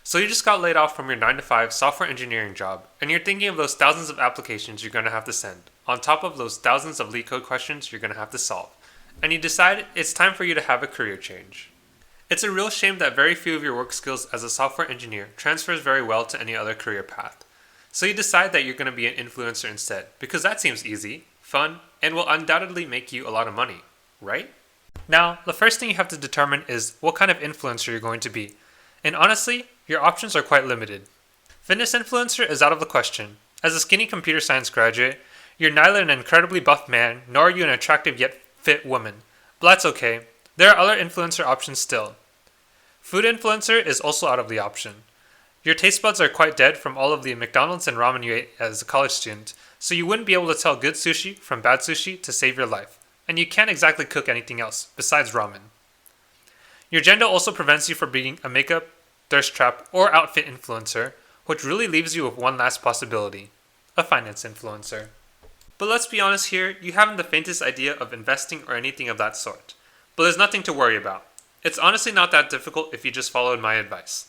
So you just got laid off from your 9 to 5 software engineering job, and you're thinking of those thousands of applications you're going to have to send, on top of those thousands of LeetCode questions you're going to have to solve. And you decide it's time for you to have a career change. It's a real shame that very few of your work skills as a software engineer transfers very well to any other career path. So you decide that you're going to be an influencer instead, because that seems easy, fun, and will undoubtedly make you a lot of money, right? Now, the first thing you have to determine is what kind of influencer you're going to be. And honestly, your options are quite limited. Fitness influencer is out of the question. As a skinny computer science graduate, you're neither an incredibly buff man, nor are you an attractive yet fit woman. But that's okay. There are other influencer options still. Food influencer is also out of the option. Your taste buds are quite dead from all of the McDonald's and ramen you ate as a college student, so you wouldn't be able to tell good sushi from bad sushi to save your life. And you can't exactly cook anything else besides ramen. Your gender also prevents you from being a makeup, thirst trap, or outfit influencer, which really leaves you with one last possibility: a finance influencer. But let's be honest here, you haven't the faintest idea of investing or anything of that sort. But there's nothing to worry about. It's honestly not that difficult if you just followed my advice.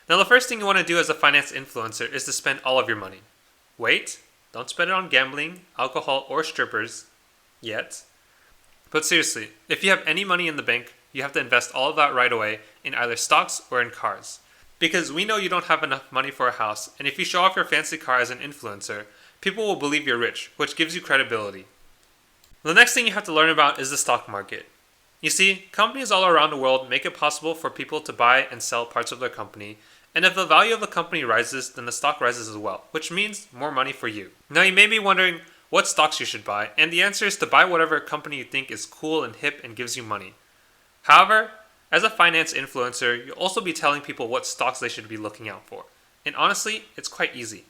Now the first thing you want to do as a finance influencer is to spend all of your money. Wait, don't spend it on gambling, alcohol, or strippers yet. But seriously, if you have any money in the bank, you have to invest all of that right away in either stocks or in cars. Because we know you don't have enough money for a house, and if you show off your fancy car as an influencer, people will believe you're rich, which gives you credibility. The next thing you have to learn about is the stock market. You see, companies all around the world make it possible for people to buy and sell parts of their company, and if the value of the company rises, then the stock rises as well, which means more money for you. Now you may be wondering what stocks you should buy, and the answer is to buy whatever company you think is cool and hip and gives you money. However, as a finance influencer, you'll also be telling people what stocks they should be looking out for. And honestly, it's quite easy.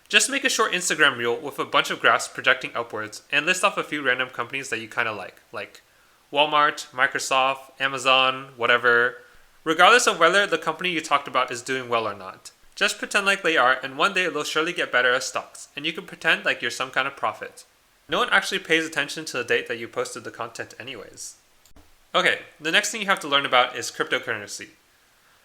Just make a short Instagram reel with a bunch of graphs projecting upwards and list off a few random companies that you kind of like Walmart, Microsoft, Amazon, whatever. Regardless of whether the company you talked about is doing well or not. Just pretend like they are, and one day they'll surely get better as stocks, and you can pretend like you're some kind of prophet. No one actually pays attention to the date that you posted the content anyways. Okay, the next thing you have to learn about is cryptocurrency.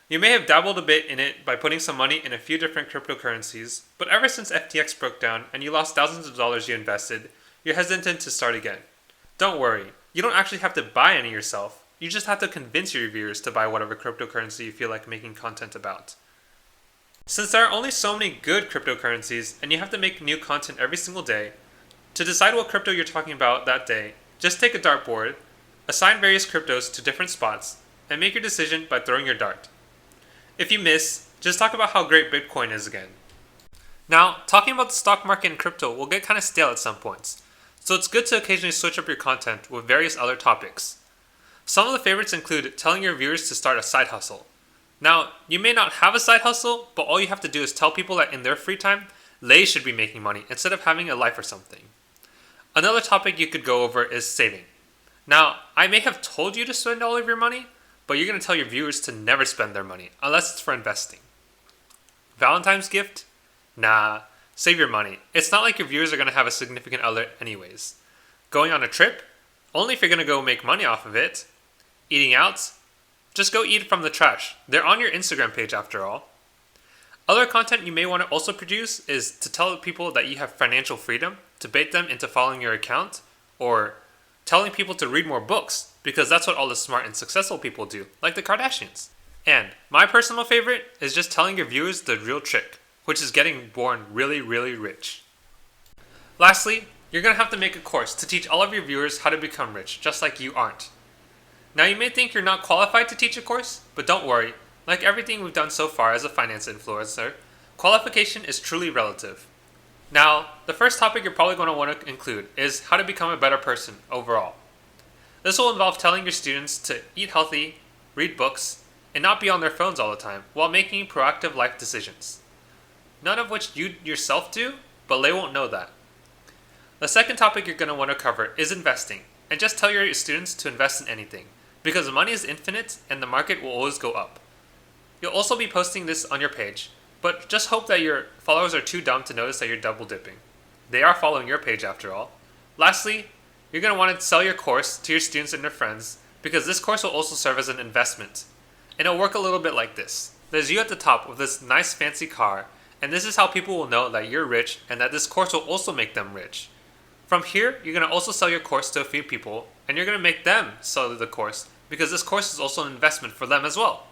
You may have dabbled a bit in it by putting some money in a few different cryptocurrencies, but ever since FTX broke down and you lost thousands of dollars you invested, you're hesitant to start again. Don't worry, you don't actually have to buy any yourself, you just have to convince your viewers to buy whatever cryptocurrency you feel like making content about. Since there are only so many good cryptocurrencies and you have to make new content every single day, to decide what crypto you're talking about that day, just take a dartboard, assign various cryptos to different spots, and make your decision by throwing your dart. If you miss, just talk about how great Bitcoin is again. Now, talking about the stock market and crypto will get kind of stale at some points, so it's good to occasionally switch up your content with various other topics. Some of the favorites include telling your viewers to start a side hustle. Now, you may not have a side hustle, but all you have to do is tell people that in their free time, they should be making money instead of having a life or something. Another topic you could go over is saving. Now, I may have told you to spend all of your money, but you're going to tell your viewers to never spend their money, unless it's for investing. Valentine's gift? Nah, save your money. It's not like your viewers are going to have a significant other anyways. Going on a trip? Only if you're going to go make money off of it. Eating out? Just go eat from the trash. They're on your Instagram page after all. Other content you may want to also produce is to tell people that you have financial freedom, to bait them into following your account, or telling people to read more books, because that's what all the smart and successful people do, like the Kardashians. And my personal favorite is just telling your viewers the real trick, which is getting born really, really rich. Lastly, you're going to have to make a course to teach all of your viewers how to become rich, just like you aren't. Now you may think you're not qualified to teach a course, but don't worry, like everything we've done so far as a finance influencer, qualification is truly relative. Now, the first topic you're probably going to want to include is how to become a better person overall. This will involve telling your students to eat healthy, read books, and not be on their phones all the time while making proactive life decisions. None of which you yourself do, but they won't know that. The second topic you're going to want to cover is investing, and just tell your students to invest in anything, because money is infinite and the market will always go up. You'll also be posting this on your page, but just hope that your followers are too dumb to notice that you're double dipping. They are following your page after all. Lastly, you're going to want to sell your course to your students and their friends, because this course will also serve as an investment. And it'll work a little bit like this. There's you at the top with this nice fancy car, and this is how people will know that you're rich and that this course will also make them rich. From here, you're going to also sell your course to a few people, and you're going to make them sell the course because this course is also an investment for them as well.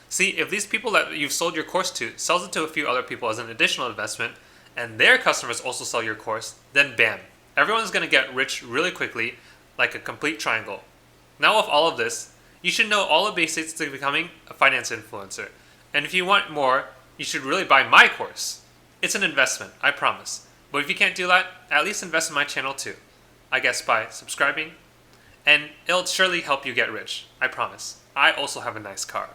See, if these people that you've sold your course to sells it to a few other people as an additional investment, and their customers also sell your course, then bam, everyone's going to get rich really quickly, like a complete triangle. Now with all of this, you should know all the basics to becoming a finance influencer. And if you want more, you should really buy my course. It's an investment, I promise. But if you can't do that, at least invest in my channel too. I guess by subscribing. And it'll surely help you get rich, I promise. I also have a nice car.